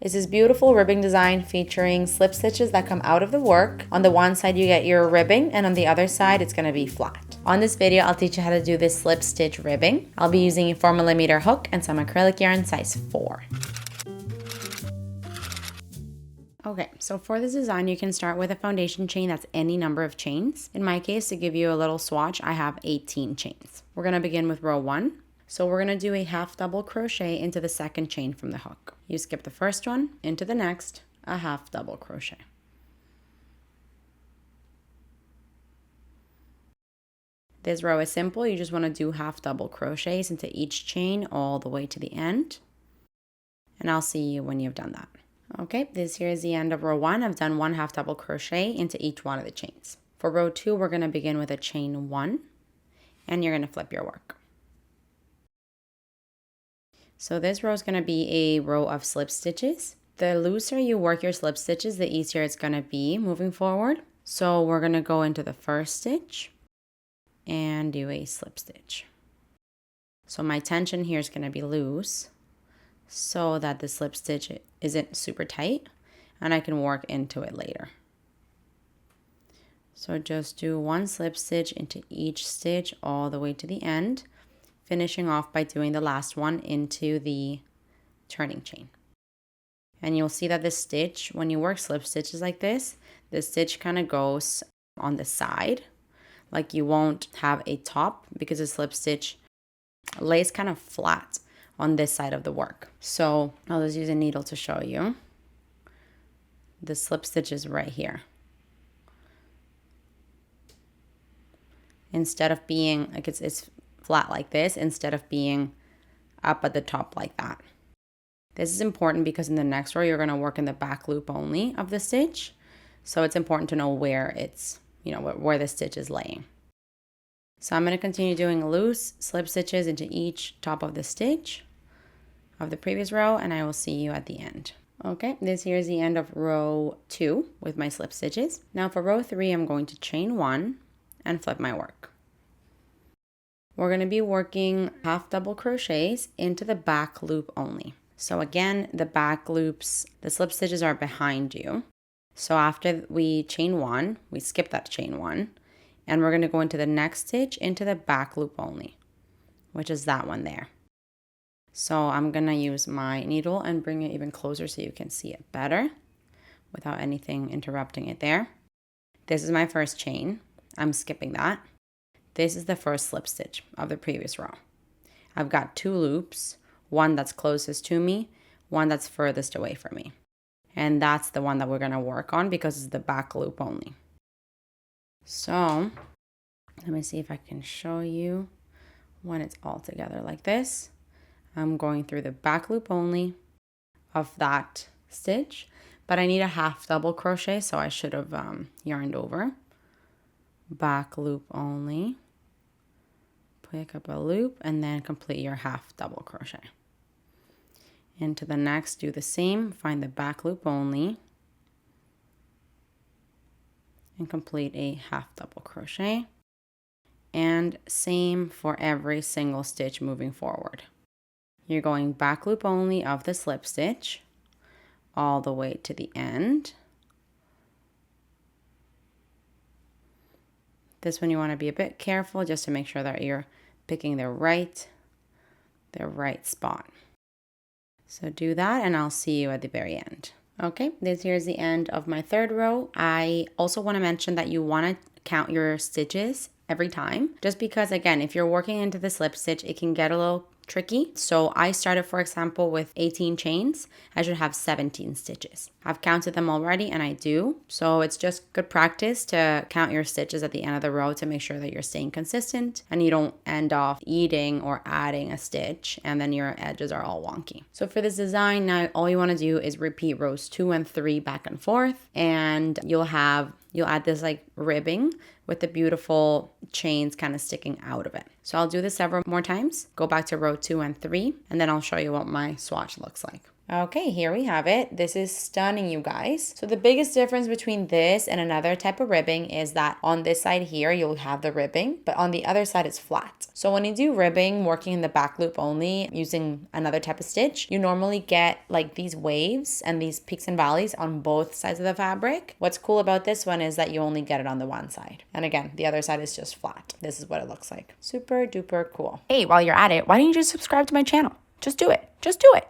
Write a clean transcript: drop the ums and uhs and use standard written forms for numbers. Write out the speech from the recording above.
is this beautiful ribbing design featuring slip stitches that come out of the work. On the one side you get your ribbing, and on the other side it's going to be flat. On this video I'll teach you how to do this slip stitch ribbing. I'll be using a 4mm hook and some acrylic yarn size 4. Okay, so for this design, you can start with a foundation chain that's any number of chains. In my case, to give you a little swatch, I have 18 chains. We're gonna begin with row 1. So we're gonna do a half double crochet into the second chain from the hook. You skip the first one, into the next, a half double crochet. This row is simple. You just wanna do half double crochets into each chain all the way to the end. And I'll see you when you've done that. Okay, this here is the end of row 1. I've done 1 half double crochet into each one of the chains. For row 2, we're going to begin with a chain 1, and you're going to flip your work. So this row is going to be a row of slip stitches. The looser you work your slip stitches, the easier it's going to be moving forward. So we're going to go into the first stitch and do a slip stitch. So my tension here is going to be loose, so that the slip stitch isn't super tight and I can work into it later. So just do 1 slip stitch into each stitch all the way to the end, finishing off by doing the last one into the turning chain. And you'll see that this stitch, when you work slip stitches like this, the stitch kind of goes on the side, like you won't have a top because the slip stitch lays kind of flat on this side of the work. So I'll just use a needle to show you. The slip stitch is right here. Instead of being like it's flat like this, instead of being up at the top like that. This is important because in the next row you're going to work in the back loop only of the stitch. So it's important to know where it's, where the stitch is laying. So I'm going to continue doing loose slip stitches into each top of the stitch of the previous row, and I will see you at the end. Okay, this here is the end of row 2 with my slip stitches. Now for row 3, I'm going to chain 1 and flip my work. We're going to be working half double crochets into the back loop only. So again, the back loops, the slip stitches are behind you. So after we chain 1, we skip that chain 1, and we're going to go into the next stitch into the back loop only, which is that one there. So I'm going to use my needle and bring it even closer so you can see it better without anything interrupting it there. This is my first chain. I'm skipping that. This is the first slip stitch of the previous row. I've got 2 loops, one that's closest to me, one that's furthest away from me. And that's the one that we're going to work on because it's the back loop only. So let me see if I can show you when it's all together like this. I'm going through the back loop only of that stitch, but I need a half double crochet, so I should have yarned over. Back loop only, pick up a loop, and then complete your half double crochet. Into the next, do the same, find the back loop only, and complete a half double crochet. And same for every single stitch moving forward. You're going back loop only of the slip stitch all the way to the end. This one you want to be a bit careful just to make sure that you're picking the right spot. So do that and I'll see you at the very end. Okay, this here is the end of my third row. I also want to mention that you want to count your stitches every time, just because again, if you're working into the slip stitch, it can get a little tricky. So I started, for example, with 18 chains. I should have 17 stitches. I've counted them already and I do. So it's just good practice to count your stitches at the end of the row to make sure that you're staying consistent and you don't end off eating or adding a stitch and then your edges are all wonky. So for this design, now all you want to do is repeat rows 2 and 3 back and forth, and you'll add this like ribbing with the beautiful chains kind of sticking out of it. So I'll do this several more times. Go back to row 2 and 3, and then I'll show you what my swatch looks like. Okay, here we have it. This is stunning, you guys. So the biggest difference between this and another type of ribbing is that on this side here, you'll have the ribbing, but on the other side, it's flat. So when you do ribbing, working in the back loop only, using another type of stitch, you normally get like these waves and these peaks and valleys on both sides of the fabric. What's cool about this one is that you only get it on the one side. And again, the other side is just flat. This is what it looks like. Super duper cool. Hey, while you're at it, why don't you just subscribe to my channel? Just do it. Just do it.